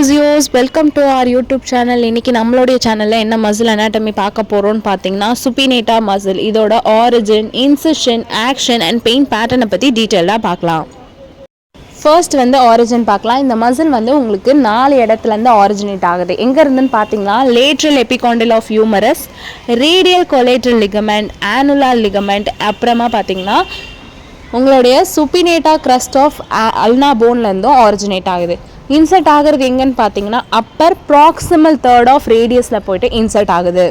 physios, welcome to our YouTube channel. இன்னைக்கு நம்மளுடைய சேனல்ல என்ன மசில் anatomy பார்க்க போறோம்னு பாத்தீங்கன்னா supinator muscle. இதோட origin, incision, action and pain pattern பத்தி டீடைலா பார்க்கலாம். ஃபர்ஸ்ட் வந்து ஆரிஜின் பார்க்கலாம். இந்த மசில் வந்து உங்களுக்கு 4 இடத்துல இருந்து ஆரிஜினேட் ஆகுது. எங்க இருந்துன்னு பார்த்தீங்கன்னா lateral epicondyle of humerus, radial collateral ligament, annular ligament, அப்புறமா பார்த்தீங்கன்னா உங்களுடைய சுப்பினேட்டா கிரஸ்ட் ஆஃப் அல்னா போன்லேருந்தும் ஆரிஜினேட் ஆகுது. இன்சர்ட் ஆகிறது எங்கன்னு பார்த்தீங்கன்னா அப்பர் ப்ராக்சிமல் தேர்ட் ஆஃப் ரேடியஸில் போயிட்டு இன்சர்ட் ஆகுது.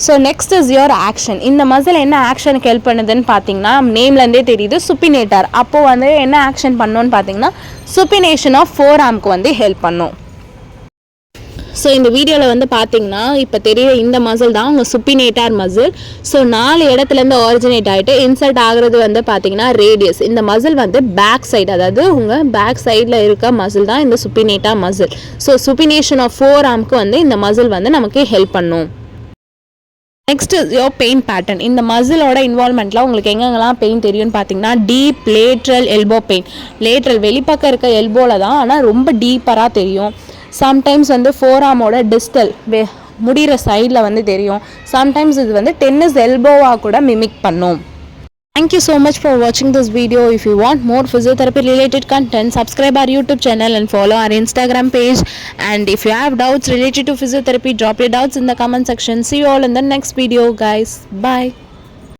So next is your action. இந்த மசில் என்ன ஆக்ஷனுக்கு ஹெல்ப் பண்ணுதுன்னு பார்த்தீங்கன்னா நேம்லேருந்தே தெரியுது சுப்பினேட்டர். அப்போது வந்து என்ன ஆக்ஷன் பண்ணோன்னு பார்த்தீங்கன்னா சுப்பினேஷன் ஆஃப் ஃபோர் ஆர்ம்க்கு வந்து ஹெல்ப் பண்ணும். ஸோ இந்த வீடியோவில் வந்து பார்த்தீங்கன்னா இப்போ தெரிய இந்த மசில் தான் உங்கள் சுப்பினேட்டார் மசில். ஸோ 4 இடத்துலேருந்து ஆரிஜினேட் ஆகிட்டு இன்சர்ட் ஆகிறது வந்து பார்த்தீங்கன்னா ரேடியஸ். இந்த மசில் வந்து பேக் சைடு, அதாவது உங்கள் பேக் சைடில் இருக்க மசில் தான் இந்த supinator muscle. So supination of ஃபோர் ஆர்ம்க்கு வந்து இந்த மசில் வந்து நமக்கு ஹெல்ப் பண்ணும். Next is your pain pattern. இந்த மசிலோட இன்வால்மெண்ட்டில் உங்களுக்கு எங்கெங்கெல்லாம் பெயின் தெரியும்னு பார்த்தீங்கன்னா deep lateral elbow pain. Lateral வெளிப்பக்கம் இருக்க எல்போவில் தான், ஆனால் ரொம்ப டீப்பராக தெரியும். சம்டைம்ஸ் வந்து ஃபோர் ஆர்மோட டிஸ்டல் முடிகிற சைடில் வந்து தெரியும். சம்டைம்ஸ் இது வந்து டென்னிஸ் எல்போவாக கூட மிமிக் பண்ணும். Thank you so much for watching this video. If you want more physiotherapy related content, subscribe our YouTube channel and follow our Instagram page. And if you have doubts related to physiotherapy, drop your doubts in the comment section. See you all in the next video, guys. Bye.